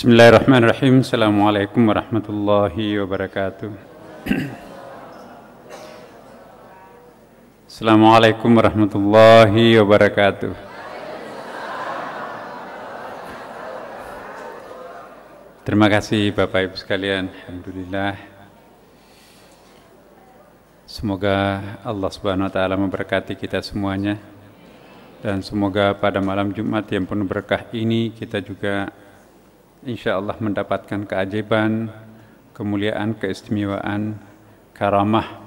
Bismillahirrahmanirrahim. Assalamualaikum warahmatullahi wabarakatuh. Assalamualaikum warahmatullahi wabarakatuh. Terima kasih Bapak Ibu sekalian. Alhamdulillah. Semoga Allah Subhanahu wa taala memberkati kita semuanya. Dan semoga pada malam Jumat yang penuh berkah ini kita juga insya Allah mendapatkan keajaiban, kemuliaan, keistimewaan, karamah.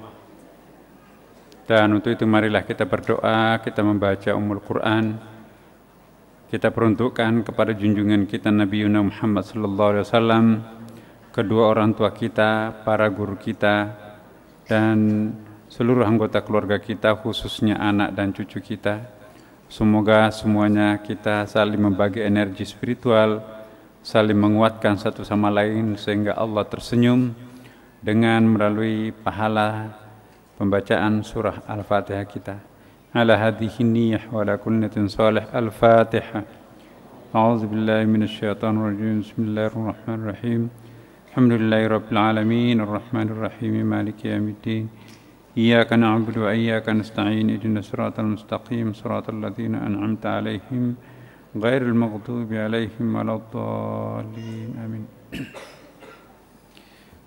Dan untuk itu marilah kita berdoa, kita membaca Ummul Quran, kita peruntukkan kepada junjungan kita Nabi Muhammad SAW, kedua orang tua kita, para guru kita, dan seluruh anggota keluarga kita, khususnya anak dan cucu kita. Semoga semuanya kita saling membagi energi spiritual, saling menguatkan satu sama lain sehingga Allah tersenyum dengan melalui pahala pembacaan surah Al-Fatihah kita. Ala hadhihi niyyah wa ala kulli niyatin salih. Al-Fatihah. A'udzu billahi minasyaitonir rajim. Bismillahirrahmanirrahim. Alhamdulillahirabbil alamin arrahmanir rahim maliki yaumiddin. Iyyaka na'budu wa iyyaka nasta'in. Ihdinas siratal mustaqim siratal ladzina an'amta 'alaihim ghairil maghdubi 'alaihim waladdallin. Amin.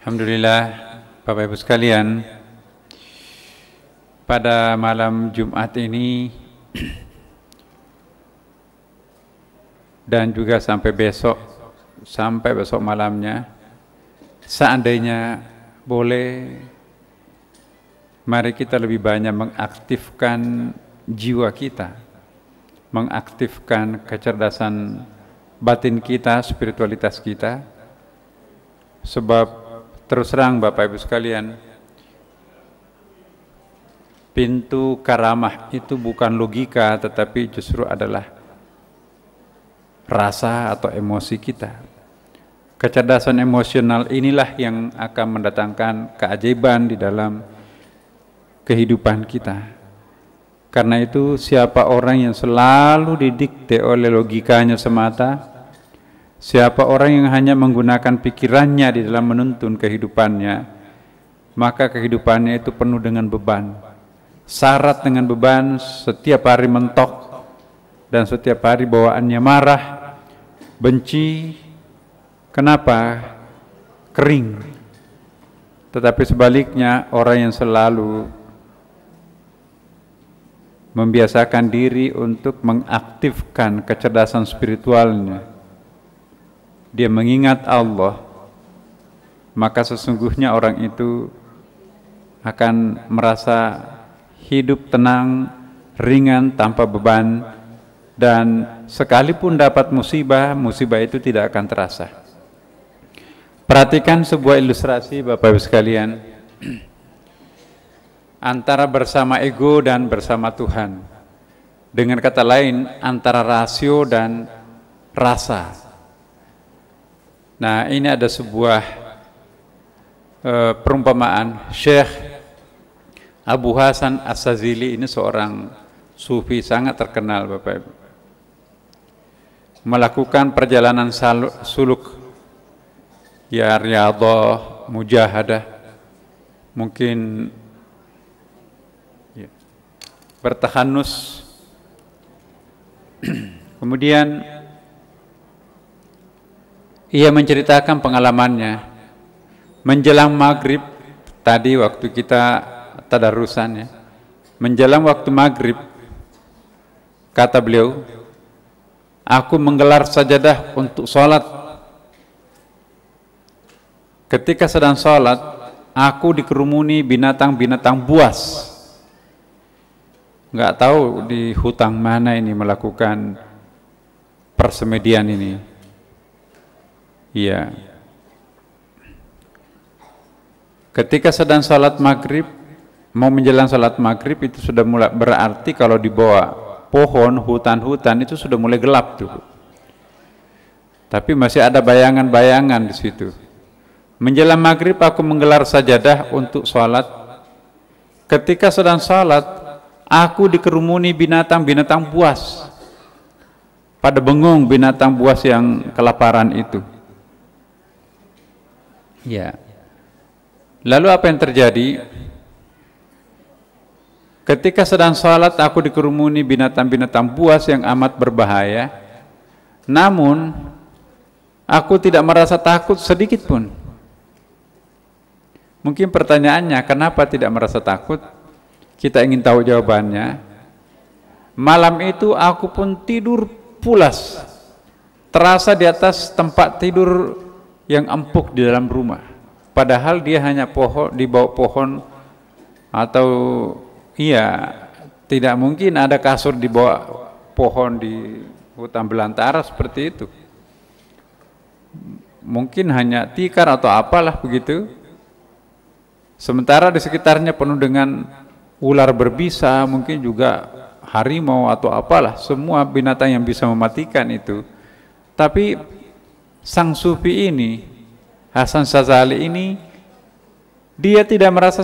Alhamdulillah, Bapak Ibu sekalian, pada malam Jumat ini dan juga sampai besok malamnya, seandainya boleh, mari kita lebih banyak mengaktifkan jiwa kita, mengaktifkan kecerdasan batin kita, spiritualitas kita. Sebab terus terang Bapak Ibu sekalian, pintu karamah itu bukan logika, tetapi justru adalah rasa atau emosi kita. Kecerdasan emosional inilah yang akan mendatangkan keajaiban di dalam kehidupan kita. Karena itu siapa orang yang selalu didikte oleh logikanya semata, siapa orang yang hanya menggunakan pikirannya di dalam menuntun kehidupannya, maka kehidupannya itu penuh dengan beban, syarat dengan beban, setiap hari mentok, dan setiap hari bawaannya marah, benci. Kenapa? Kering. Tetapi sebaliknya, orang yang selalu membiasakan diri untuk mengaktifkan kecerdasan spiritualnya, dia mengingat Allah, maka sesungguhnya orang itu akan merasa hidup tenang, ringan, tanpa beban, dan sekalipun dapat musibah, musibah itu tidak akan terasa. Perhatikan sebuah ilustrasi Bapak Ibu sekalian, antara bersama ego dan bersama Tuhan. Dengan kata lain, antara rasio dan rasa. Nah, ini ada sebuah perumpamaan. Syekh Abu Hasan As-Sazili ini seorang sufi sangat terkenal Bapak Ibu. Melakukan perjalanan suluk, ya riyadhah, mujahadah, mungkin bertahanus. Kemudian ia menceritakan pengalamannya menjelang maghrib tadi waktu kita tadarusan ya. Menjelang waktu maghrib, kata beliau, aku menggelar sajadah untuk sholat. Ketika sedang sholat, aku dikerumuni binatang-binatang buas. Nggak tahu di hutan mana ini melakukan persemedian ini. Iya. Ketika sedang salat maghrib, mau menjelang salat maghrib itu sudah mulai, berarti kalau di bawah pohon, hutan-hutan itu sudah mulai gelap tuh. Tapi masih ada bayangan-bayangan di situ. Menjelang maghrib aku menggelar sajadah untuk salat. Ketika sedang salat, aku dikerumuni binatang-binatang buas. Pada bengong binatang buas yang kelaparan itu. Ya. Lalu apa yang terjadi? Ketika sedang sholat aku dikerumuni binatang-binatang buas yang amat berbahaya. Namun aku tidak merasa takut sedikit pun. Mungkin pertanyaannya, kenapa tidak merasa takut? Kita ingin tahu jawabannya. Malam itu aku pun tidur pulas, terasa di atas tempat tidur yang empuk di dalam rumah. Padahal dia hanya di bawah pohon, atau tidak mungkin ada kasur di bawah pohon di hutan belantara seperti itu. Mungkin hanya tikar atau apalah begitu. Sementara di sekitarnya penuh dengan ular berbisa, mungkin juga harimau atau apalah, semua binatang yang bisa mematikan itu. Tapi sang sufi ini, Hasan Syazali ini, dia tidak merasa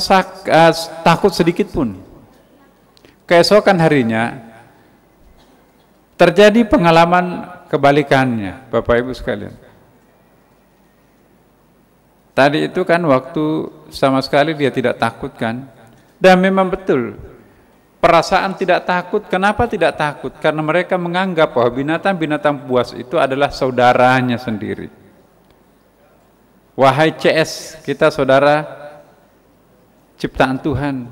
takut sedikit pun. Keesokan harinya terjadi pengalaman kebalikannya, Bapak Ibu sekalian. Tadi itu kan waktu sama sekali dia tidak takut kan, dan memang betul perasaan tidak takut. Kenapa tidak takut? Karena mereka menganggap bahwa binatang-binatang buas itu adalah saudaranya sendiri. Wahai CS, kita saudara ciptaan Tuhan,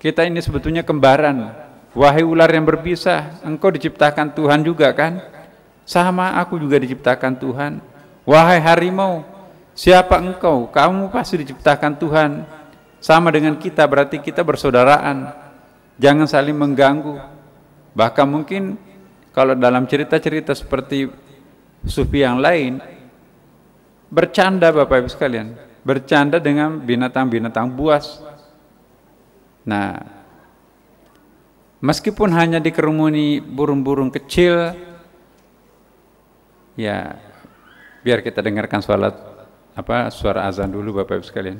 kita ini sebetulnya kembaran. Wahai ular yang berbisa, engkau diciptakan Tuhan juga kan? Sama, aku juga diciptakan Tuhan. Wahai harimau, siapa engkau? Kamu pasti diciptakan Tuhan. Sama dengan kita, berarti kita bersaudaraan. Jangan saling mengganggu. Bahkan mungkin kalau dalam cerita-cerita seperti sufi yang lain, bercanda Bapak Ibu sekalian, bercanda dengan binatang-binatang buas. Nah, meskipun hanya dikerumuni burung-burung kecil, ya biar kita dengarkan suara azan dulu Bapak Ibu sekalian.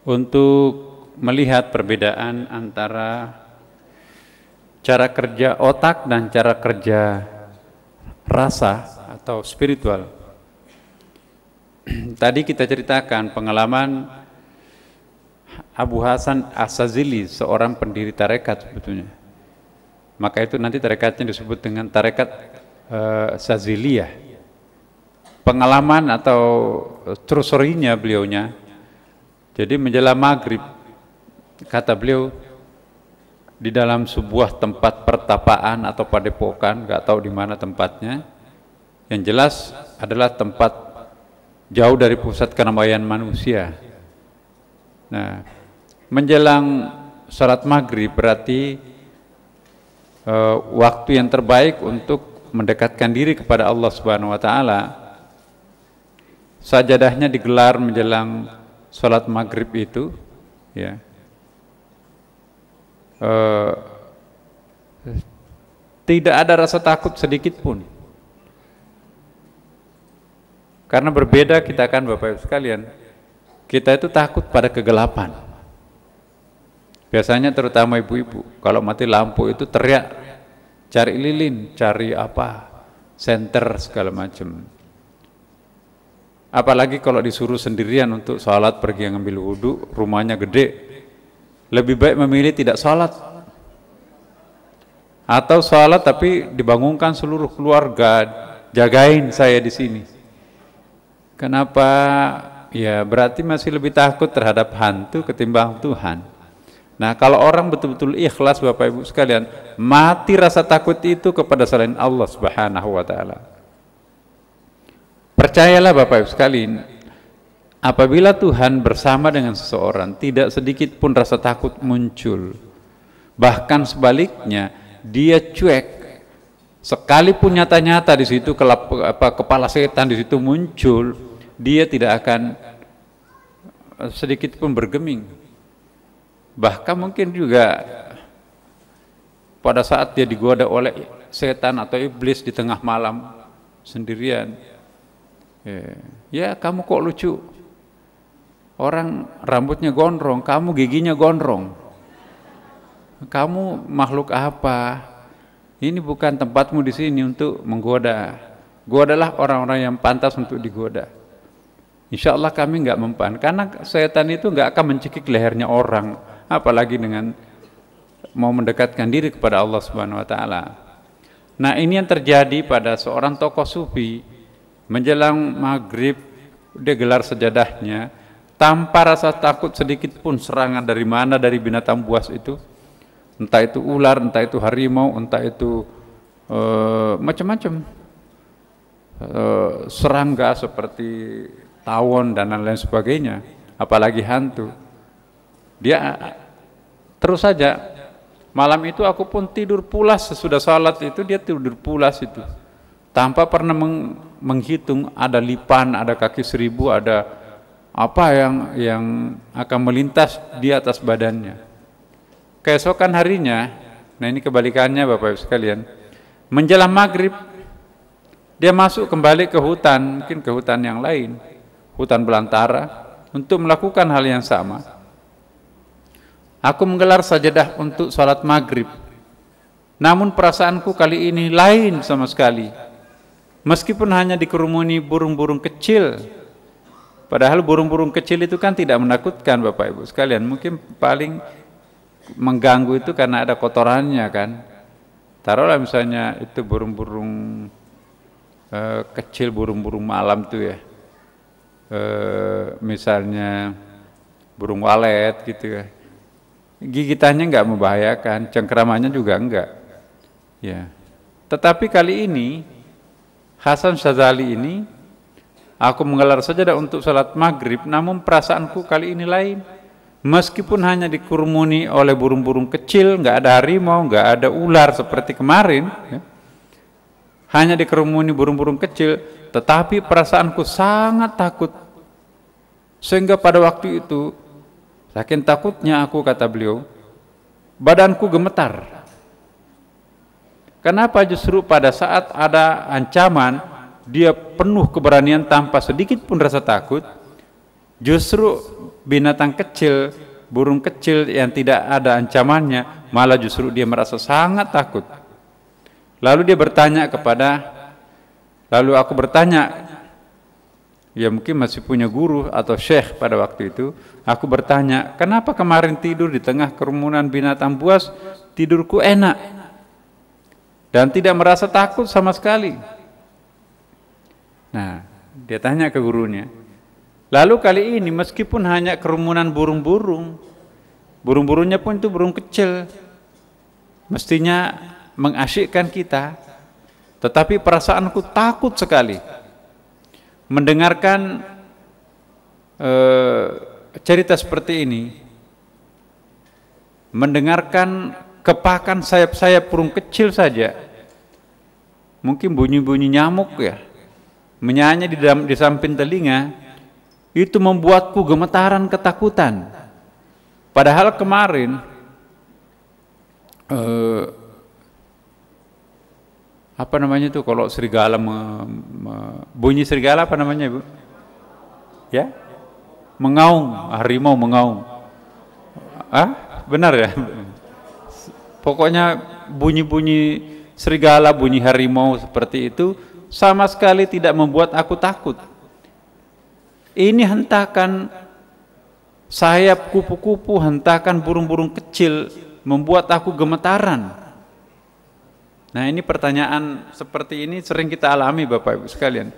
Untuk melihat perbedaan antara cara kerja otak dan cara kerja rasa atau spiritual. Tadi kita ceritakan pengalaman Abu Hasan As-Sazili, seorang pendiri tarekat sebetulnya. Maka itu nanti tarekatnya disebut dengan tarekat Saziliyah. Pengalaman atau true story-nya beliaunya. Jadi menjelang maghrib, kata beliau, di dalam sebuah tempat pertapaan atau padepokan, nggak tahu di mana tempatnya, yang jelas adalah tempat jauh dari pusat keramaian manusia. Nah, menjelang salat maghrib berarti waktu yang terbaik untuk mendekatkan diri kepada Allah Subhanahu Wa Taala. Sajadahnya digelar menjelang salat maghrib itu, ya. Tidak ada rasa takut sedikit pun. Karena berbeda kita kan Bapak Ibu sekalian, kita itu takut pada kegelapan. Biasanya terutama ibu-ibu, kalau mati lampu itu teriak, cari lilin, cari senter segala macam. Apalagi kalau disuruh sendirian untuk sholat, pergi ngambil wudhu, rumahnya gede, lebih baik memilih tidak sholat. Atau sholat tapi dibangunkan seluruh keluarga, jagain saya di sini. Kenapa? Ya berarti masih lebih takut terhadap hantu ketimbang Tuhan. Nah, kalau orang betul-betul ikhlas Bapak Ibu sekalian, mati rasa takut itu kepada selain Allah Subhanahu Wa Taala. Percayalah Bapak Ibu sekalian, apabila Tuhan bersama dengan seseorang, tidak sedikit pun rasa takut muncul. Bahkan sebaliknya, dia cuek. Sekalipun nyata-nyata di situ kepala setan di situ muncul, dia tidak akan sedikit pun bergeming. Bahkan mungkin juga pada saat dia digoda oleh setan atau iblis di tengah malam sendirian, ya kamu kok lucu, orang rambutnya gondrong, kamu giginya gondrong, kamu makhluk apa? Ini bukan tempatmu di sini untuk menggoda. Godalah orang-orang yang pantas untuk digoda. Insya Allah kami nggak mempan, karena setan itu nggak akan mencekik lehernya orang, apalagi dengan mau mendekatkan diri kepada Allah Subhanahu Wa Taala. Nah, ini yang terjadi pada seorang tokoh sufi. Menjelang maghrib dia gelar sajadahnya tanpa rasa takut sedikit pun serangan dari mana, dari binatang buas itu, entah itu ular, entah itu harimau, entah itu macam-macam serangga seperti tawon dan lain sebagainya, apalagi hantu. Dia terus saja. Malam itu aku pun tidur pulas, sesudah salat itu dia tidur pulas itu, tanpa pernah menghitung ada lipan, ada kaki 1000, ada apa yang akan melintas di atas badannya. Keesokan harinya, nah ini kebalikannya Bapak Ibu sekalian, menjelang maghrib dia masuk kembali ke hutan, mungkin ke hutan yang lain, hutan belantara, untuk melakukan hal yang sama. Aku menggelar sajadah untuk salat maghrib, namun perasaanku kali ini lain sama sekali. Meskipun hanya dikerumuni burung-burung kecil, padahal burung-burung kecil itu kan tidak menakutkan Bapak Ibu sekalian, mungkin paling mengganggu itu karena ada kotorannya kan. Taruhlah misalnya itu burung-burung kecil, burung-burung malam tuh ya, misalnya burung walet gitu ya, gigitannya nggak membahayakan, cengkeramannya juga enggak ya. Tetapi kali ini Hasan Syazali ini, aku menggelar sajadah untuk salat maghrib, namun perasaanku kali ini lain. Meskipun hanya dikerumuni oleh burung-burung kecil, nggak ada harimau, nggak ada ular seperti kemarin ya, hanya dikerumuni burung-burung kecil, tetapi perasaanku sangat takut. Sehingga pada waktu itu, saking takutnya aku, kata beliau, badanku gemetar. Kenapa? Justru pada saat ada ancaman, dia penuh keberanian tanpa sedikit pun rasa takut. Justru binatang kecil, burung kecil yang tidak ada ancamannya, malah justru dia merasa sangat takut. Lalu dia bertanya lalu aku bertanya, ya mungkin masih punya guru atau syekh pada waktu itu. Aku bertanya, kenapa kemarin tidur di tengah kerumunan binatang buas, tidurku enak dan tidak merasa takut sama sekali. Nah, dia tanya ke gurunya. Lalu kali ini meskipun hanya kerumunan burung-burungnya pun itu burung kecil, mestinya mengasyikkan kita, tetapi perasaanku takut sekali mendengarkan cerita seperti ini, mendengarkan kepakan sayap-sayap burung kecil saja, mungkin bunyi-bunyi nyamuk ya, menyanyi di samping telinga, itu membuatku gemetaran ketakutan. Padahal kemarin apa namanya itu kalau serigala bunyi serigala apa namanya Ibu? Ya? Mengaung, harimau mengaung. Benar ya? Pokoknya bunyi-bunyi serigala, bunyi harimau seperti itu sama sekali tidak membuat aku takut. Ini hentakan sayap kupu-kupu, hentakan burung-burung kecil membuat aku gemetaran. Nah, ini pertanyaan seperti ini sering kita alami Bapak Ibu sekalian.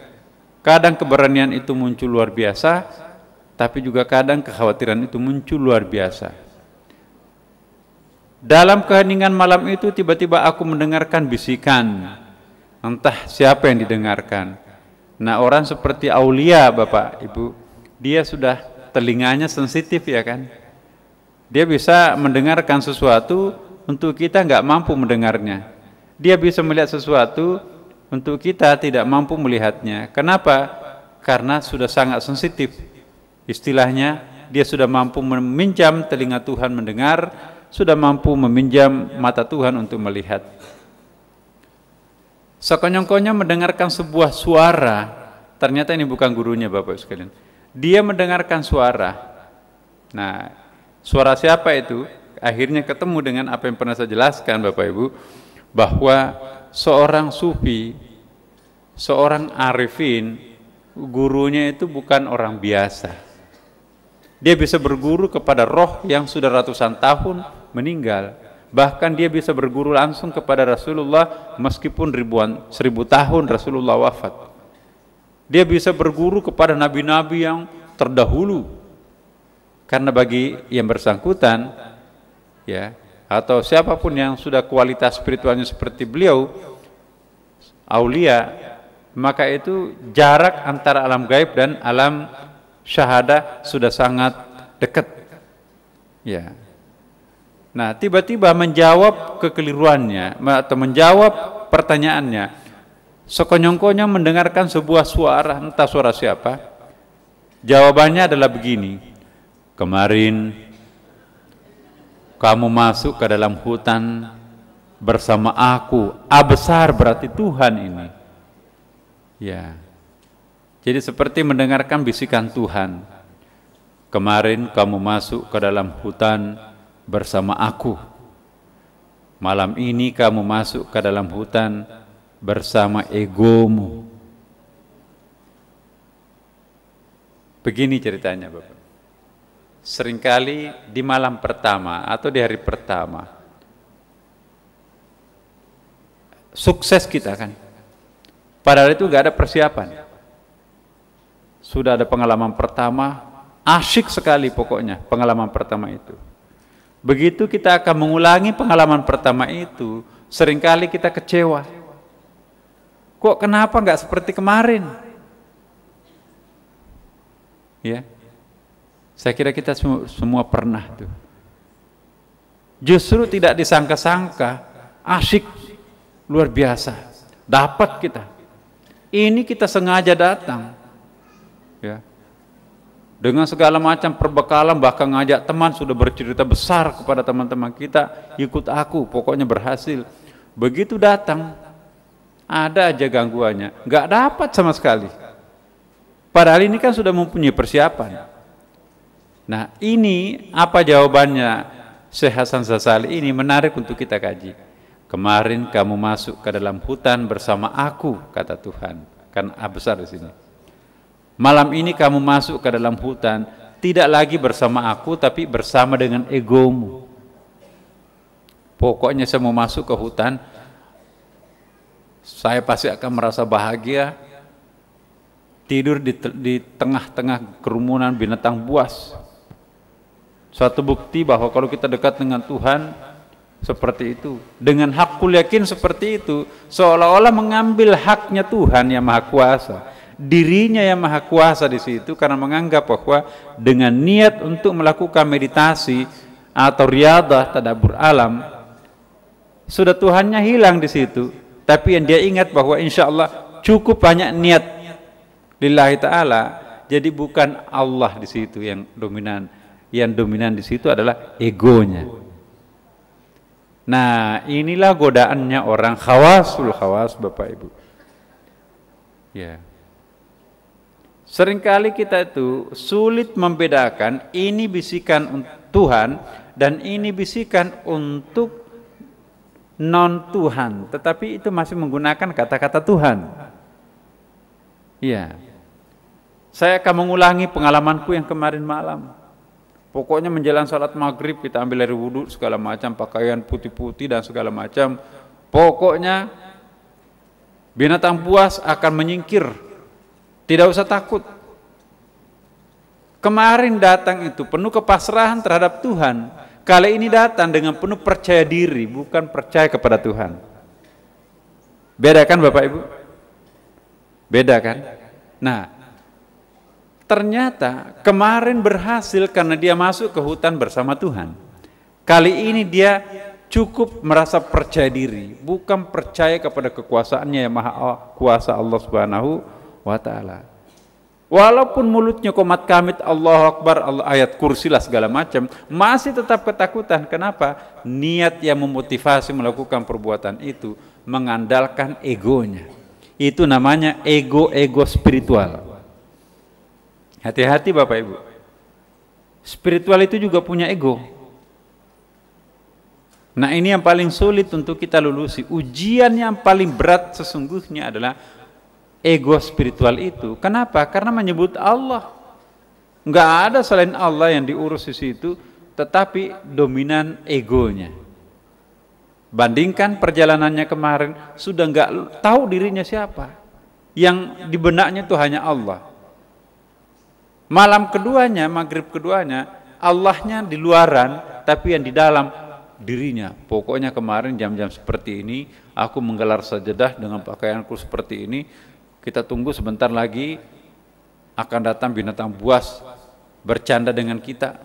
Kadang keberanian itu muncul luar biasa, tapi juga kadang kekhawatiran itu muncul luar biasa. Dalam keheningan malam itu tiba-tiba aku mendengarkan bisikan. Entah siapa yang didengarkan. Nah, orang seperti aulia Bapak Ibu, dia sudah telinganya sensitif ya kan. Dia bisa mendengarkan sesuatu untuk kita nggak mampu mendengarnya. Dia bisa melihat sesuatu untuk kita tidak mampu melihatnya. Kenapa? Karena sudah sangat sensitif. Istilahnya, dia sudah mampu meminjam telinga Tuhan mendengar, sudah mampu meminjam mata Tuhan untuk melihat. Sekonyong-konyong mendengarkan sebuah suara, ternyata ini bukan gurunya Bapak sekalian. Dia mendengarkan suara. Nah, suara siapa itu? Akhirnya ketemu dengan apa yang pernah saya jelaskan Bapak Ibu, bahwa seorang sufi seorang arifin, gurunya itu bukan orang biasa. Dia bisa berguru kepada roh yang sudah ratusan tahun meninggal. Bahkan dia bisa berguru langsung kepada Rasulullah meskipun seribu tahun Rasulullah wafat. Dia bisa berguru kepada nabi-nabi yang terdahulu. Karena bagi yang bersangkutan, ya, atau siapapun yang sudah kualitas spiritualnya seperti beliau, aulia, maka itu jarak antara alam gaib dan alam syahadah sudah sangat dekat. Ya. Nah, tiba-tiba menjawab kekeliruannya atau menjawab pertanyaannya, sekonyong-konyong mendengarkan sebuah suara, entah suara siapa. Jawabannya adalah begini, kemarin kamu masuk ke dalam hutan bersama aku. A besar berarti Tuhan ini. Ya. Jadi seperti mendengarkan bisikan Tuhan. Kemarin kamu masuk ke dalam hutan bersama aku. Malam ini kamu masuk ke dalam hutan bersama egomu. Begini ceritanya, Bapak. Seringkali di malam pertama atau di hari pertama sukses kita kan, padahal itu gak ada persiapan. Sudah ada pengalaman pertama, asyik sekali pokoknya pengalaman pertama itu. Begitu kita akan mengulangi pengalaman pertama itu, seringkali kita kecewa. Kok kenapa nggak seperti kemarin? Ya, saya kira kita semua pernah tuh. Justru tidak disangka-sangka, asyik, luar biasa, dapat kita. Ini kita sengaja datang, ya. Dengan segala macam perbekalan, bahkan ngajak teman, sudah bercerita besar kepada teman-teman kita, ikut aku, pokoknya berhasil. Begitu datang, ada aja gangguannya, nggak dapat sama sekali. Padahal ini kan sudah mempunyai persiapan. Nah, ini apa jawabannya Syekh Hasan Sazali ini menarik untuk kita kaji. Kemarin kamu masuk ke dalam hutan bersama aku, kata Tuhan. Kan A besar di sini. Malam ini kamu masuk ke dalam hutan, tidak lagi bersama aku, tapi bersama dengan egomu. Pokoknya saya mau masuk ke hutan, saya pasti akan merasa bahagia, tidur di tengah-tengah kerumunan binatang buas. Suatu bukti bahwa kalau kita dekat dengan Tuhan, seperti itu. Dengan hakul yakin seperti itu, seolah-olah mengambil haknya Tuhan yang Maha Kuasa. Dirinya yang Maha Kuasa di situ, karena menganggap bahwa dengan niat untuk melakukan meditasi atau riadah tadabbur alam, sudah Tuhannya hilang di situ. Tapi yang dia ingat bahwa insya Allah cukup banyak niat lillahi ta'ala. Jadi bukan Allah di situ yang dominan. Yang dominan di situ adalah egonya. Nah, inilah godaannya orang khawasul khawas, Bapak Ibu. Ya. Seringkali kita itu sulit membedakan ini bisikan Tuhan dan ini bisikan untuk non-Tuhan, tetapi itu masih menggunakan kata-kata Tuhan. Iya. Saya akan mengulangi pengalamanku yang kemarin malam. Pokoknya menjelang salat maghrib kita ambil air wudhu segala macam, pakaian putih-putih dan segala macam. Pokoknya binatang buas akan menyingkir. Tidak usah takut. Kemarin datang itu penuh kepasrahan terhadap Tuhan. Kali ini datang dengan penuh percaya diri, bukan percaya kepada Tuhan. Beda kan Bapak Ibu? Beda kan? Nah, ternyata kemarin berhasil karena dia masuk ke hutan bersama Tuhan. Kali ini dia cukup merasa percaya diri, bukan percaya kepada kekuasaannya yang Maha Kuasa Allah Subhanahu wa ta'ala. Walaupun mulutnya komat kamit Allahu Akbar, Allah, ayat kursi lah segala macam, masih tetap ketakutan. Kenapa? Niat yang memotivasi melakukan perbuatan itu mengandalkan egonya. Itu namanya ego spiritual. Hati-hati Bapak Ibu. Spiritual itu juga punya ego. Nah, ini yang paling sulit untuk kita lulusi. Ujian yang paling berat sesungguhnya adalah ego spiritual itu. Kenapa? Karena menyebut Allah. Nggak ada selain Allah yang diurus di situ, tetapi dominan egonya. Bandingkan perjalanannya kemarin, sudah nggak tahu dirinya siapa. Yang di benaknya itu hanya Allah. Malam keduanya, maghrib keduanya, Allahnya di luaran, tapi yang di dalam dirinya. Pokoknya kemarin jam-jam seperti ini, aku menggelar sajadah dengan pakaianku seperti ini. Kita tunggu sebentar lagi akan datang binatang buas bercanda dengan kita.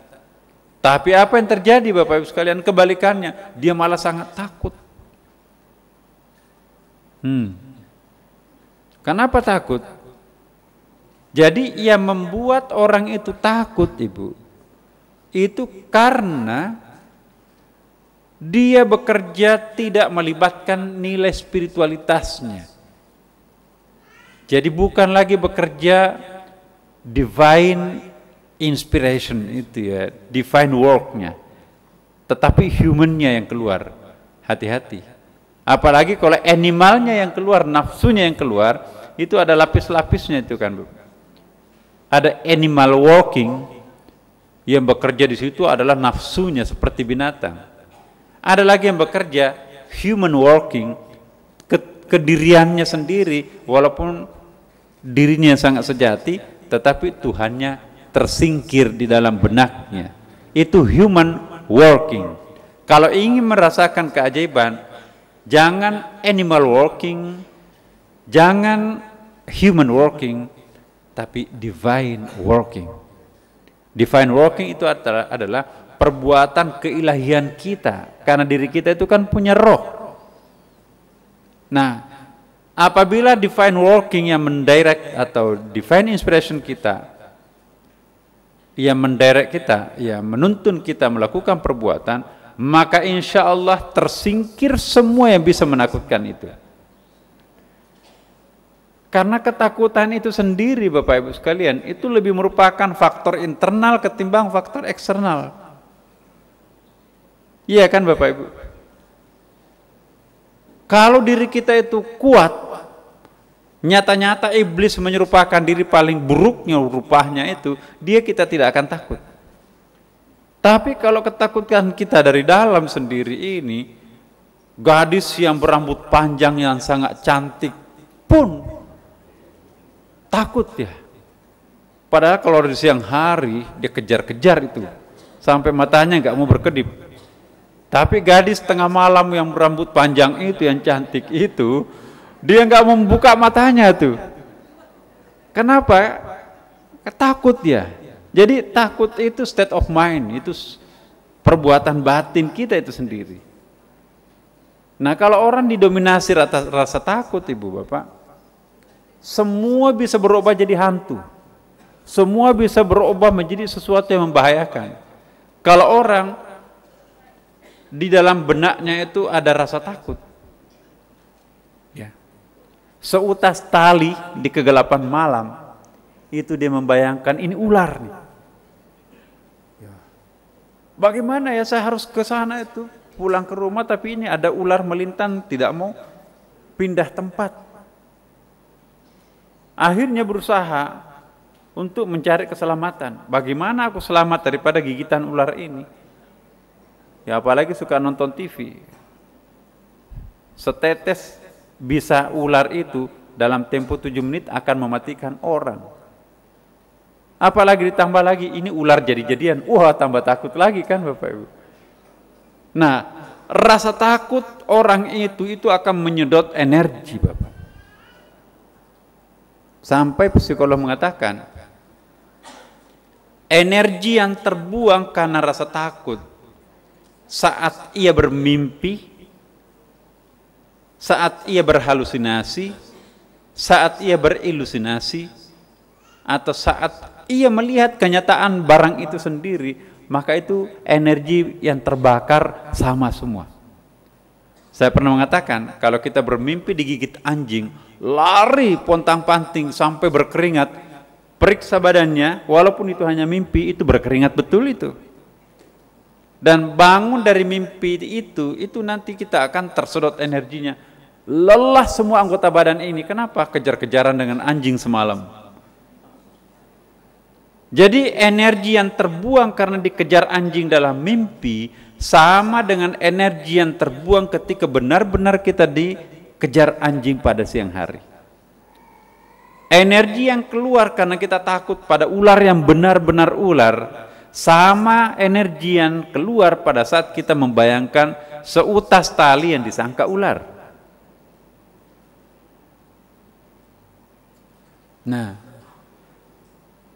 Tapi apa yang terjadi Bapak Ibu sekalian? Kebalikannya, dia malah sangat takut. Kenapa takut? Jadi yang membuat orang itu takut, Ibu, itu karena dia bekerja tidak melibatkan nilai spiritualitasnya. Jadi bukan lagi bekerja divine inspiration itu ya, divine work-nya, tetapi human-nya yang keluar. Hati-hati. Apalagi kalau animalnya yang keluar, nafsunya yang keluar, itu ada lapis-lapisnya itu kan, Bu. Ada animal walking yang bekerja di situ adalah nafsunya seperti binatang. Ada lagi yang bekerja human walking, kediriannya sendiri, walaupun dirinya sangat sejati, tetapi Tuhannya tersingkir di dalam benaknya. Itu human walking. Kalau ingin merasakan keajaiban, jangan animal walking, jangan human walking, tapi divine walking. Divine walking itu adalah perbuatan keilahian kita, karena diri kita itu kan punya roh. Nah, apabila divine walking yang mendirect atau divine inspiration kita, yang mendirect kita, yang menuntun kita melakukan perbuatan, maka insya Allah tersingkir semua yang bisa menakutkan itu. Karena ketakutan itu sendiri Bapak Ibu sekalian, itu lebih merupakan faktor internal ketimbang faktor eksternal. Iya kan Bapak Ibu? Kalau diri kita itu kuat, nyata-nyata iblis menyerupakan diri paling buruknya rupanya itu, kita tidak akan takut. Tapi kalau ketakutan kita dari dalam sendiri ini, gadis yang berambut panjang yang sangat cantik pun takut ya. Padahal kalau di siang hari dia kejar-kejar itu sampai matanya nggak mau berkedip. Tapi gadis tengah malam yang berambut panjang itu, yang cantik itu, dia nggak membuka matanya tuh. Kenapa? Takut dia. Jadi takut itu state of mind, itu perbuatan batin kita itu sendiri. Nah kalau orang didominasi rasa takut Ibu Bapak, semua bisa berubah jadi hantu. Semua bisa berubah menjadi sesuatu yang membahayakan. Kalau orang di dalam benaknya itu ada rasa takut, ya, seutas tali di kegelapan malam itu dia membayangkan ini ular nih. Ya. Bagaimana ya saya harus ke sana itu, pulang ke rumah tapi ini ada ular melintang, tidak mau pindah tempat. Akhirnya berusaha untuk mencari keselamatan. Bagaimana aku selamat daripada gigitan ular ini? Ya apalagi suka nonton TV. Setetes bisa ular itu dalam tempo 7 menit akan mematikan orang. Apalagi ditambah lagi ini ular jadi-jadian. Wah tambah takut lagi kan Bapak Ibu. Nah rasa takut orang itu akan menyedot energi Bapak. Sampai psikolog mengatakan energi yang terbuang karena rasa takut saat ia bermimpi, saat ia berhalusinasi, saat ia berilusinasi, atau saat ia melihat kenyataan barang itu sendiri, maka itu energi yang terbakar sama semua. Saya pernah mengatakan, kalau kita bermimpi digigit anjing, lari pontang-panting sampai berkeringat, periksa badannya, walaupun itu hanya mimpi, itu berkeringat betul itu. Dan bangun dari mimpi itu nanti kita akan tersedot energinya. Lelah semua anggota badan ini. Kenapa? Kejar-kejaran dengan anjing semalam. Jadi energi yang terbuang karena dikejar anjing dalam mimpi sama dengan energi yang terbuang ketika benar-benar kita dikejar anjing pada siang hari. Energi yang keluar karena kita takut pada ular yang benar-benar ular sama energi yang keluar pada saat kita membayangkan seutas tali yang disangka ular. Nah,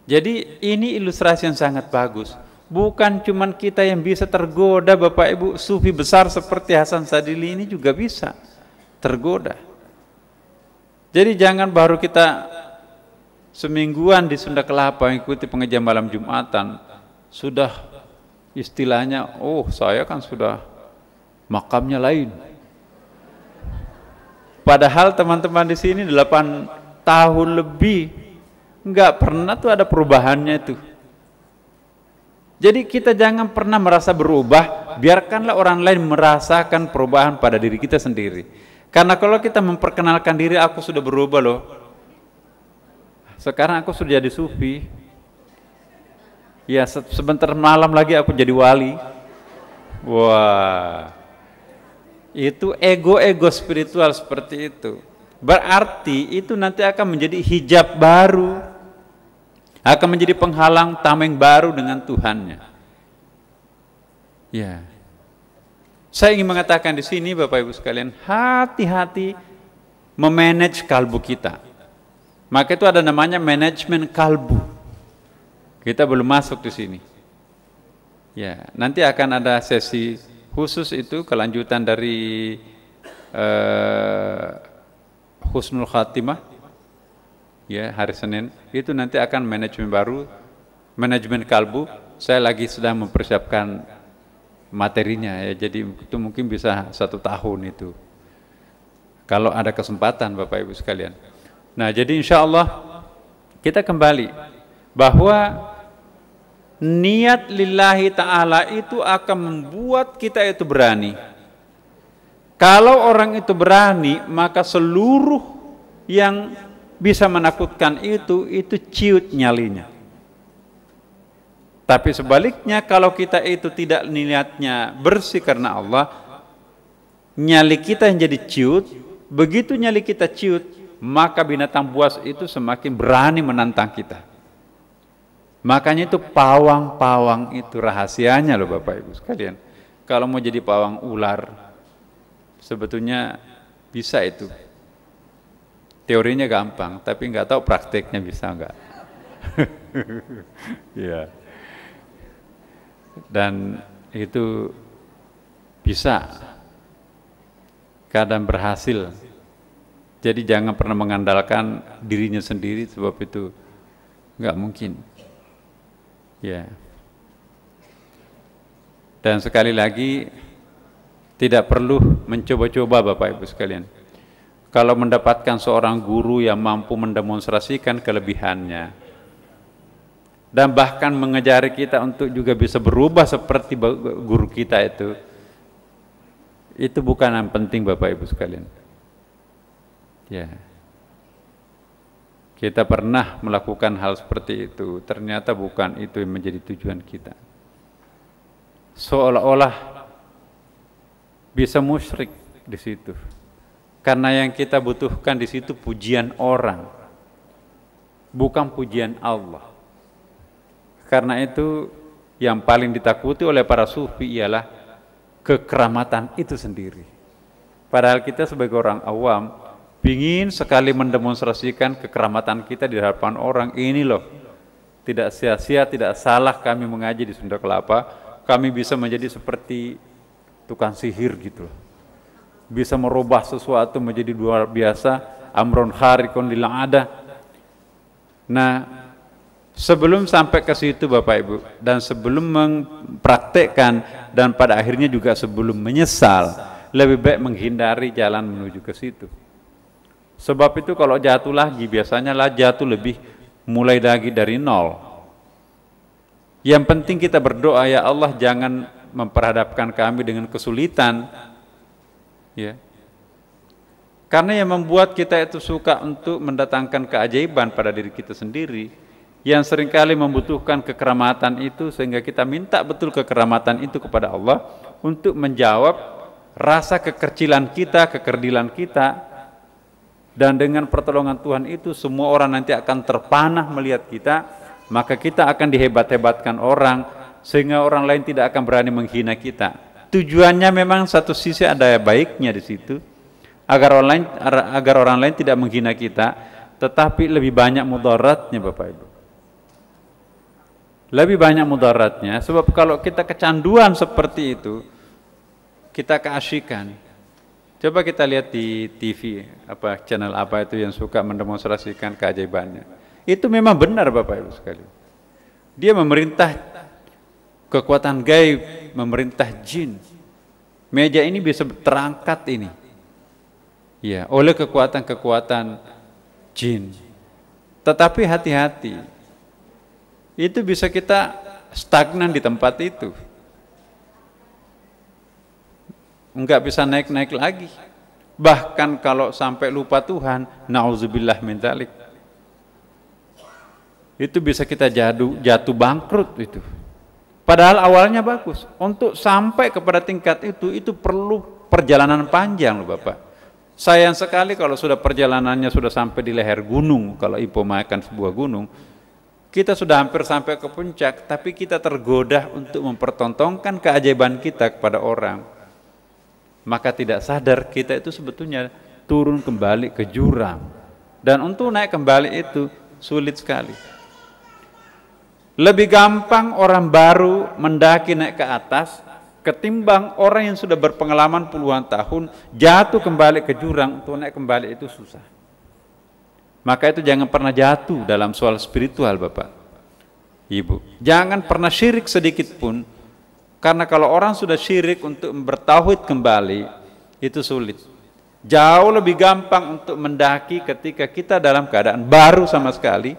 jadi ini ilustrasi yang sangat bagus. Bukan cuman kita yang bisa tergoda, Bapak Ibu, sufi besar seperti Hasan Sadili ini juga bisa tergoda. Jadi jangan baru kita semingguan di Sunda Kelapa mengikuti pengajian malam Jumatan, sudah istilahnya, oh saya kan sudah makamnya lain. Padahal teman-teman di sini 8 tahun lebih nggak pernah tuh ada perubahannya itu. Jadi kita jangan pernah merasa berubah, biarkanlah orang lain merasakan perubahan pada diri kita sendiri. Karena kalau kita memperkenalkan diri, aku sudah berubah loh, sekarang aku sudah jadi sufi, ya sebentar malam lagi aku jadi wali. Wah, itu ego-ego spiritual seperti itu. Berarti itu nanti akan menjadi hijab baru, akan menjadi penghalang tameng baru dengan Tuhannya. Ya, saya ingin mengatakan di sini, Bapak Ibu sekalian, hati-hati memanage kalbu kita. Maka itu ada namanya manajemen kalbu. Kita belum masuk di sini. Ya, nanti akan ada sesi khusus itu kelanjutan dari Husnul Khatimah, ya, hari Senin itu nanti akan manajemen baru, manajemen kalbu. Saya lagi sedang mempersiapkan materinya, ya, jadi itu mungkin bisa 1 tahun itu kalau ada kesempatan, Bapak Ibu sekalian. Nah, jadi insya Allah kita kembali bahwa niat lillahi ta'ala itu akan membuat kita itu berani. Kalau orang itu berani, maka seluruh yang bisa menakutkan itu ciut nyalinya. Tapi sebaliknya, kalau kita itu tidak niatnya bersih karena Allah, nyali kita yang jadi ciut. Begitu nyali kita ciut, maka binatang buas itu semakin berani menantang kita. Makanya itu pawang-pawang itu rahasianya loh, Bapak Ibu sekalian. Kalau mau jadi pawang ular, sebetulnya bisa itu. Teorinya gampang, tapi nggak tahu prakteknya bisa nggak. Ya. Dan itu bisa, kadang berhasil. Jadi jangan pernah mengandalkan dirinya sendiri, sebab itu nggak mungkin. Ya. Dan sekali lagi, tidak perlu mencoba-coba, Bapak Ibu sekalian. Kalau mendapatkan seorang guru yang mampu mendemonstrasikan kelebihannya dan bahkan mengajari kita untuk juga bisa berubah seperti guru kita itu bukan yang penting, Bapak Ibu sekalian. Ya. Kita pernah melakukan hal seperti itu, ternyata bukan itu yang menjadi tujuan kita. Seolah-olah bisa musyrik di situ. Karena yang kita butuhkan di situ pujian orang, bukan pujian Allah. Karena itu yang paling ditakuti oleh para sufi ialah kekeramatan itu sendiri. Padahal kita sebagai orang awam ingin sekali mendemonstrasikan kekeramatan kita di hadapan orang. Ini loh, tidak sia-sia, tidak salah kami mengaji di Sunda Kelapa. Kami bisa menjadi seperti tukang sihir gitu loh. Bisa merubah sesuatu menjadi luar biasa, amron kharikun lil ada. Nah, sebelum sampai ke situ Bapak Ibu, dan sebelum mempraktekkan, dan pada akhirnya juga sebelum menyesal, lebih baik menghindari jalan menuju ke situ. Sebab itu kalau jatuh lagi, biasanya lah jatuh lebih mulai lagi dari nol. Yang penting kita berdoa, ya Allah jangan memperhadapkan kami dengan kesulitan, ya. Karena yang membuat kita itu suka untuk mendatangkan keajaiban pada diri kita sendiri, yang seringkali membutuhkan kekeramatan itu, sehingga kita minta betul kekeramatan itu kepada Allah untuk menjawab rasa kekecilan kita, kekerdilan kita. Dan dengan pertolongan Tuhan itu semua orang nanti akan terpanah melihat kita, maka kita akan dihebat-hebatkan orang, sehingga orang lain tidak akan berani menghina kita. Tujuannya memang satu sisi ada baiknya di situ, agar orang lain tidak menghina kita, tetapi lebih banyak mudaratnya Bapak Ibu. Lebih banyak mudaratnya, sebab kalau kita kecanduan seperti itu, kita keasyikan. Coba kita lihat di TV, channel apa itu yang suka mendemonstrasikan keajaibannya. Itu memang benar Bapak Ibu sekalian. Dia memerintah kekuatan gaib, memerintah jin. Meja ini bisa terangkat ini, ya, oleh kekuatan-kekuatan jin. Tetapi hati-hati, itu bisa kita stagnan di tempat itu, enggak bisa naik-naik lagi. Bahkan kalau sampai lupa Tuhan, nauzubillah min dzalik, itu bisa kita jatuh bangkrut itu. Padahal awalnya bagus. Untuk sampai kepada tingkat itu perlu perjalanan panjang loh Bapak. Sayang sekali kalau sudah perjalanannya sudah sampai di leher gunung, kalau ipomakan sebuah gunung, kita sudah hampir sampai ke puncak, tapi kita tergoda untuk mempertontonkan keajaiban kita kepada orang. Maka tidak sadar kita itu sebetulnya turun kembali ke jurang. Dan untuk naik kembali itu sulit sekali. Lebih gampang orang baru mendaki naik ke atas ketimbang orang yang sudah berpengalaman puluhan tahun jatuh kembali ke jurang. Untuk naik kembali itu susah. Maka itu jangan pernah jatuh dalam soal spiritual Bapak Ibu. Jangan pernah syirik sedikit pun, karena kalau orang sudah syirik untuk bertauhid kembali itu sulit. Jauh lebih gampang untuk mendaki ketika kita dalam keadaan baru sama sekali.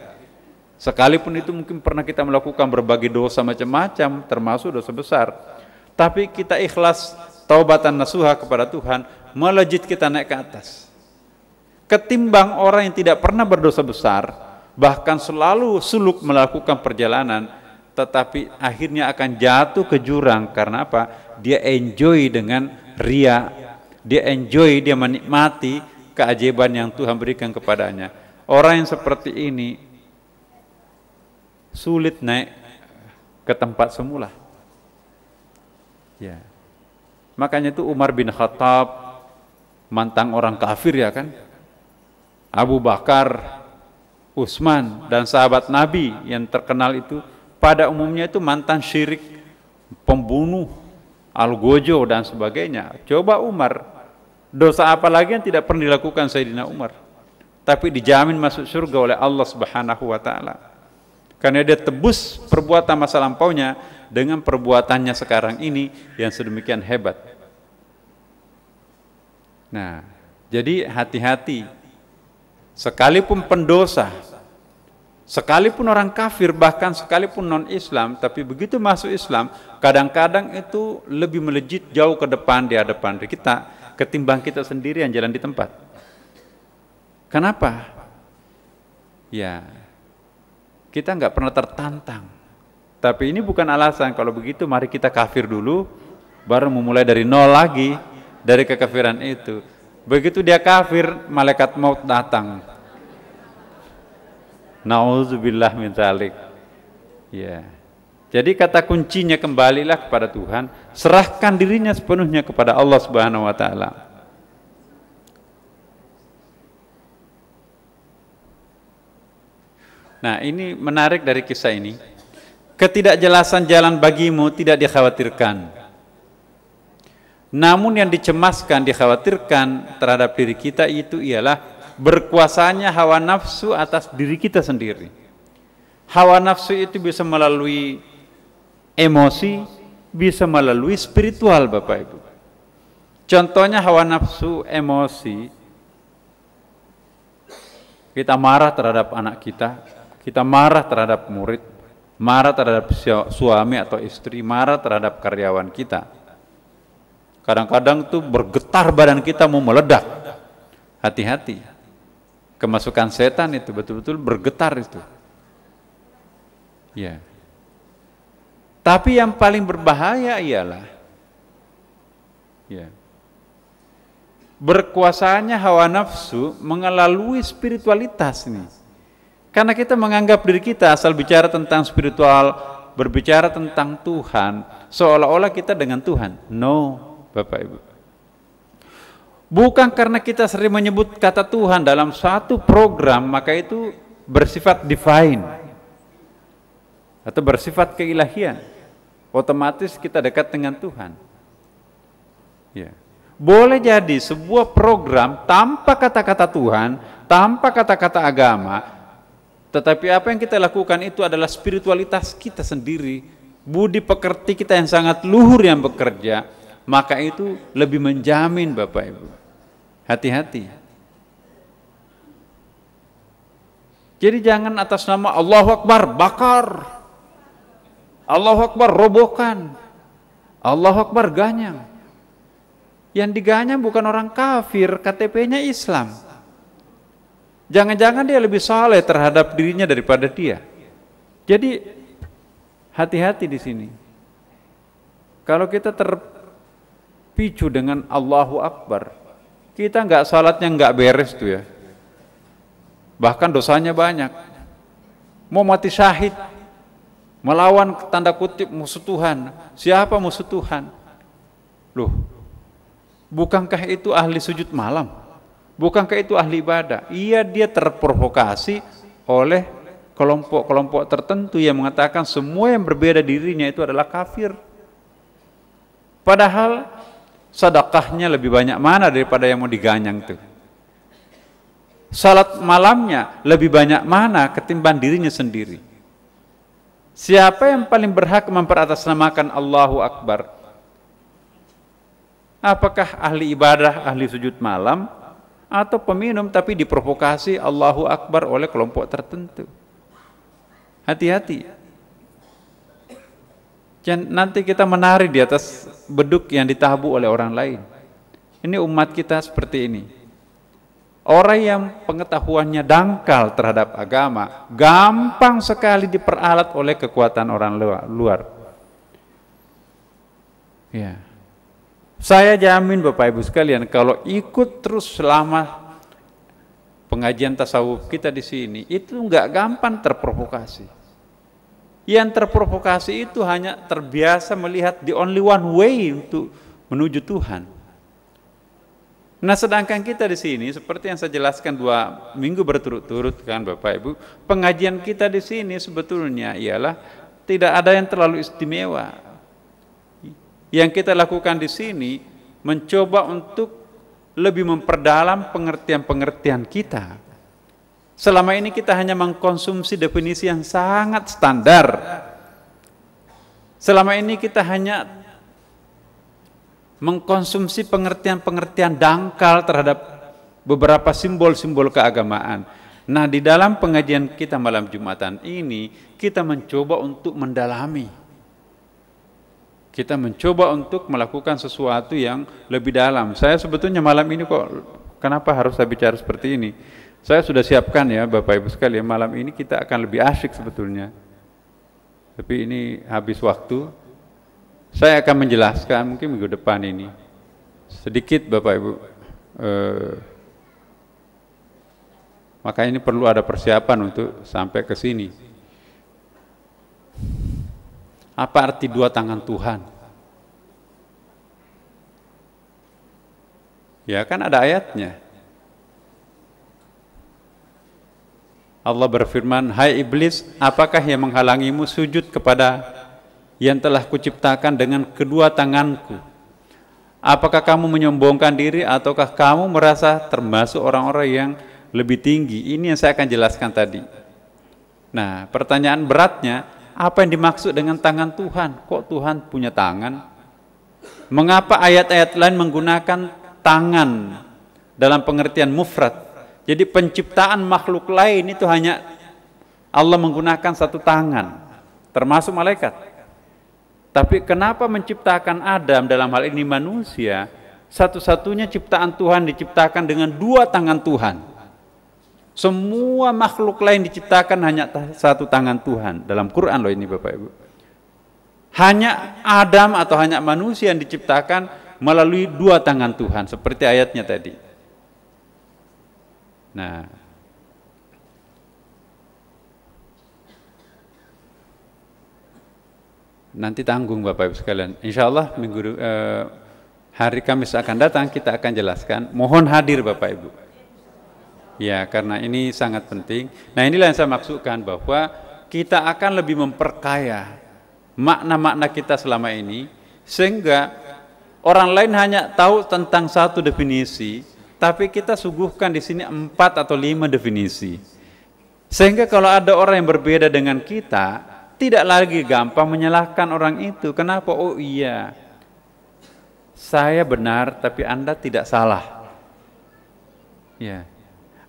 Sekalipun itu mungkin pernah kita melakukan berbagai dosa macam-macam, termasuk dosa besar. Tapi kita ikhlas, taubatan nasuha kepada Tuhan, melejit kita naik ke atas. Ketimbang orang yang tidak pernah berdosa besar, bahkan selalu suluk melakukan perjalanan, tetapi akhirnya akan jatuh ke jurang. Karena apa? Dia enjoy dengan ria, dia enjoy, dia menikmati keajaiban yang Tuhan berikan kepadanya. Orang yang seperti ini sulit naik ke tempat semula. Ya. Makanya itu Umar bin Khattab mantan orang kafir ya kan? Abu Bakar, Utsman dan sahabat Nabi yang terkenal itu pada umumnya itu mantan syirik, pembunuh, algojo dan sebagainya. Coba Umar, dosa apa lagi yang tidak pernah dilakukan Sayyidina Umar, tapi dijamin masuk surga oleh Allah Subhanahu wa taala. Karena dia tebus perbuatan masa lampaunya dengan perbuatannya sekarang ini yang sedemikian hebat. Nah, jadi hati-hati. Sekalipun pendosa, sekalipun orang kafir, bahkan sekalipun non-Islam, tapi begitu masuk Islam, kadang-kadang itu lebih melejit jauh ke depan di hadapan kita ketimbang kita sendiri yang jalan di tempat. Kenapa? Ya, kita nggak pernah tertantang. Tapi ini bukan alasan. Kalau begitu mari kita kafir dulu, baru memulai dari nol lagi, dari kekafiran itu. Begitu dia kafir, malaikat maut datang. Nauzubillah min dzalik. Ya. Jadi kata kuncinya kembalilah kepada Tuhan, serahkan dirinya sepenuhnya kepada Allah Subhanahu wa taala. Nah, ini menarik dari kisah ini. Ketidakjelasan jalan bagimu tidak dikhawatirkan. Namun yang dicemaskan, dikhawatirkan terhadap diri kita itu ialah berkuasanya hawa nafsu atas diri kita sendiri. Hawa nafsu itu bisa melalui emosi, bisa melalui spiritual Bapak Ibu. Contohnya hawa nafsu emosi, kita marah terhadap anak kita marah terhadap murid, marah terhadap suami atau istri, marah terhadap karyawan kita. Kadang-kadang tuh bergetar badan kita mau meledak. Hati-hati. Kemasukan setan itu betul-betul bergetar itu. Ya. Tapi yang paling berbahaya ialah berkuasanya hawa nafsu mengelalui spiritualitas ini. Karena kita menganggap diri kita asal bicara tentang spiritual, berbicara tentang Tuhan, seolah-olah kita dengan Tuhan. No, Bapak Ibu. Bukan karena kita sering menyebut kata Tuhan dalam satu program, maka itu bersifat divine atau bersifat keilahian. Otomatis kita dekat dengan Tuhan. Ya. Boleh jadi sebuah program tanpa kata-kata Tuhan, tanpa kata-kata agama, tetapi apa yang kita lakukan itu adalah spiritualitas kita sendiri, budi pekerti kita yang sangat luhur yang bekerja, maka itu lebih menjamin Bapak Ibu. Hati-hati. Jadi jangan atas nama Allahu Akbar bakar, Allahu Akbar robohkan, Allahu Akbar ganyang. Yang diganyang bukan orang kafir, KTP-nya Islam. Jangan-jangan dia lebih saleh terhadap dirinya daripada dia. Jadi hati-hati di sini. Kalau kita terpicu dengan Allahu Akbar, kita nggak salatnya nggak beres tuh ya. Bahkan dosanya banyak. Mau mati syahid, melawan tanda kutip musuh Tuhan. Siapa musuh Tuhan? Loh, bukankah itu ahli sujud malam? Bukankah itu ahli ibadah? Iya, dia terprovokasi oleh kelompok-kelompok tertentu yang mengatakan semua yang berbeda dirinya itu adalah kafir. Padahal sedekahnya lebih banyak mana daripada yang mau diganyang tuh. Salat malamnya lebih banyak mana ketimbang dirinya sendiri. Siapa yang paling berhak memperatasnamakan Allahu Akbar? Apakah ahli ibadah, ahli sujud malam, atau peminum tapi diprovokasi Allahu Akbar oleh kelompok tertentu? Hati-hati. Jangan nanti kita menari di atas beduk yang ditabu oleh orang lain. Ini umat kita seperti ini. Orang yang pengetahuannya dangkal terhadap agama, gampang sekali diperalat oleh kekuatan orang luar. Ya. Saya jamin Bapak Ibu sekalian, kalau ikut terus selama pengajian tasawuf kita di sini, itu nggak gampang terprovokasi. Yang terprovokasi itu hanya terbiasa melihat the only one way untuk menuju Tuhan. Nah, sedangkan kita di sini seperti yang saya jelaskan 2 minggu berturut-turut kan Bapak Ibu, pengajian kita di sini sebetulnya ialah tidak ada yang terlalu istimewa. Yang kita lakukan di sini mencoba untuk lebih memperdalam pengertian-pengertian kita. Selama ini kita hanya mengkonsumsi definisi yang sangat standar. Selama ini kita hanya mengkonsumsi pengertian-pengertian dangkal terhadap beberapa simbol-simbol keagamaan. Nah, di dalam pengajian kita malam Jumatan ini, kita mencoba untuk mendalami. Kita mencoba untuk melakukan sesuatu yang lebih dalam. Saya sebetulnya malam ini kok, kenapa harus saya bicara seperti ini? Saya sudah siapkan ya Bapak Ibu sekalian, malam ini kita akan lebih asyik sebetulnya. Tapi ini habis waktu. Saya akan menjelaskan mungkin minggu depan ini sedikit Bapak Ibu. Maka ini perlu ada persiapan untuk sampai ke sini. Apa arti 2 tangan Tuhan? Ya kan ada ayatnya. Allah berfirman, "Hai iblis, apakah yang menghalangimu sujud kepada yang telah kuciptakan dengan kedua tanganku? Apakah kamu menyombongkan diri ataukah kamu merasa termasuk orang-orang yang lebih tinggi?" Ini yang saya akan jelaskan tadi. Nah, pertanyaan beratnya, apa yang dimaksud dengan tangan Tuhan? Kok Tuhan punya tangan? Mengapa ayat-ayat lain menggunakan tangan dalam pengertian mufrad? Jadi penciptaan makhluk lain itu hanya Allah menggunakan 1 tangan, termasuk malaikat. Tapi kenapa menciptakan Adam dalam hal ini manusia Satu-satunya ciptaan Tuhan diciptakan dengan dua tangan Tuhan. Semua makhluk lain diciptakan hanya satu tangan Tuhan. Dalam Quran loh ini Bapak Ibu. Hanya Adam atau hanya manusia yang diciptakan melalui dua tangan Tuhan. Seperti ayatnya tadi. Nah, nanti tanggung Bapak Ibu sekalian. Insya Allah hari Kamis akan datang kita akan jelaskan. Mohon hadir Bapak Ibu. Ya, karena ini sangat penting. Nah, inilah yang saya maksudkan bahwa kita akan lebih memperkaya makna-makna kita selama ini, sehingga orang lain hanya tahu tentang satu definisi, tapi kita suguhkan di sini 4 atau 5 definisi. Sehingga kalau ada orang yang berbeda dengan kita, tidak lagi gampang menyalahkan orang itu. Kenapa? Oh iya, saya benar tapi Anda tidak salah. Ya.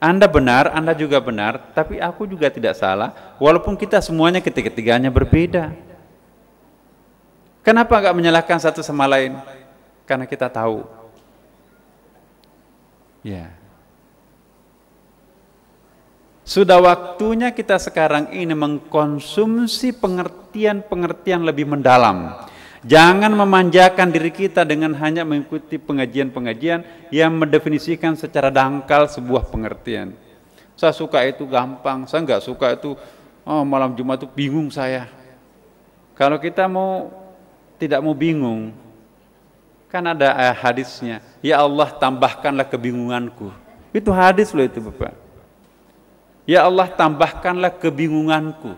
Anda benar, Anda juga benar, tapi aku juga tidak salah, walaupun kita semuanya ketiga-tiganya berbeda. Kenapa enggak menyalahkan satu sama lain? Karena kita tahu. Ya. Sudah waktunya kita sekarang ini mengkonsumsi pengertian-pengertian lebih mendalam. Jangan memanjakan diri kita dengan hanya mengikuti pengajian-pengajian yang mendefinisikan secara dangkal sebuah pengertian. Saya suka itu gampang, saya enggak suka itu malam Jumat itu bingung saya. Kalau kita tidak mau bingung, kan ada hadisnya, ya Allah tambahkanlah kebingunganku. Itu hadis loh itu Bapak. Ya Allah tambahkanlah kebingunganku.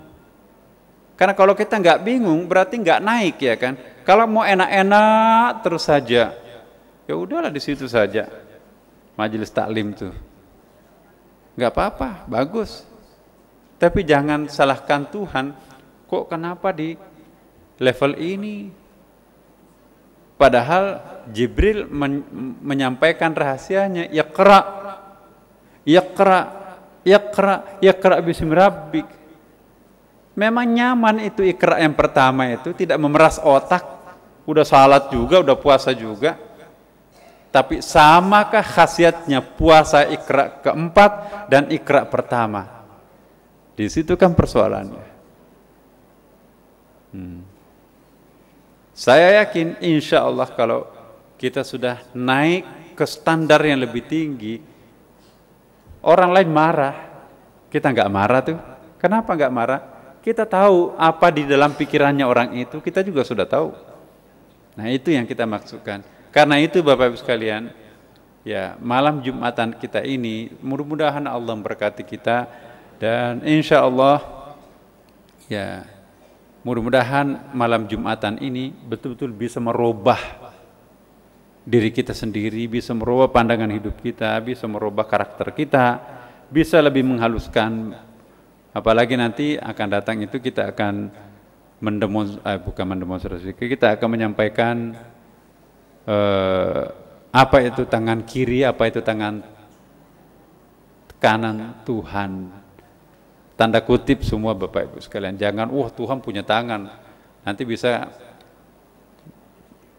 Karena kalau kita nggak bingung berarti nggak naik ya kan. Kalau mau enak-enak terus saja, ya udahlah di situ saja. Majelis taklim tuh, nggak apa-apa, bagus. Tapi jangan salahkan Tuhan. Kok kenapa di level ini? Padahal Jibril menyampaikan rahasianya, Iqra bismi rabbik. Memang nyaman itu Iqra yang pertama itu, tidak memeras otak. Udah salat juga, udah puasa juga. Tapi samakah khasiatnya puasa Iqra keempat dan Iqra pertama? Di situ kan persoalannya. Saya yakin insya Allah kalau kita sudah naik ke standar yang lebih tinggi, orang lain marah, kita nggak marah tuh. Kenapa nggak marah? Kita tahu apa di dalam pikirannya orang itu, kita juga sudah tahu. Nah itu yang kita maksudkan. Karena itu Bapak Ibu sekalian, ya malam Jumatan kita ini, mudah-mudahan Allah memberkati kita, dan insya Allah ya mudah-mudahan malam Jumatan ini betul-betul bisa merubah diri kita sendiri, bisa merubah pandangan hidup kita, bisa merubah karakter kita, bisa lebih menghaluskan. Apalagi nanti akan datang itu kita akan mendemonstrasi, kita akan menyampaikan apa itu tangan kiri, apa itu tangan kanan Tuhan. Tanda kutip semua Bapak Ibu sekalian. Jangan, Tuhan punya tangan. Nanti bisa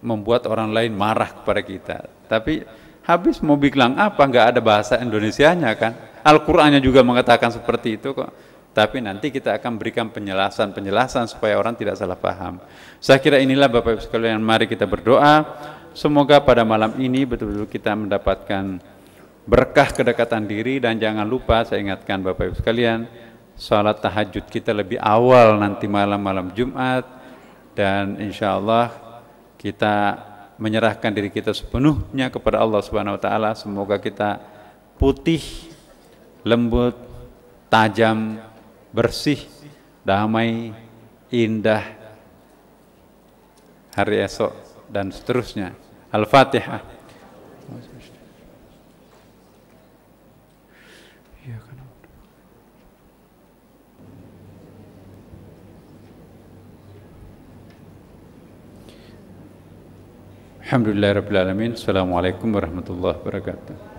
membuat orang lain marah kepada kita. Tapi habis mau bilang apa, nggak ada bahasa Indonesianya kan. Al-Qur'annya juga mengatakan seperti itu kok. Tapi nanti kita akan berikan penjelasan supaya orang tidak salah paham. Saya kira inilah Bapak Ibu sekalian, mari kita berdoa. Semoga pada malam ini betul-betul kita mendapatkan berkah kedekatan diri, dan jangan lupa saya ingatkan Bapak Ibu sekalian, salat tahajud kita lebih awal nanti malam Jumat, dan insya Allah kita menyerahkan diri kita sepenuhnya kepada Allah Subhanahu Wa Taala. Semoga kita putih, lembut, tajam, bersih, damai, indah hari esok dan seterusnya. Al-Fatihah. Alhamdulillahirabbil alamin. Assalamualaikum warahmatullahi wabarakatuh.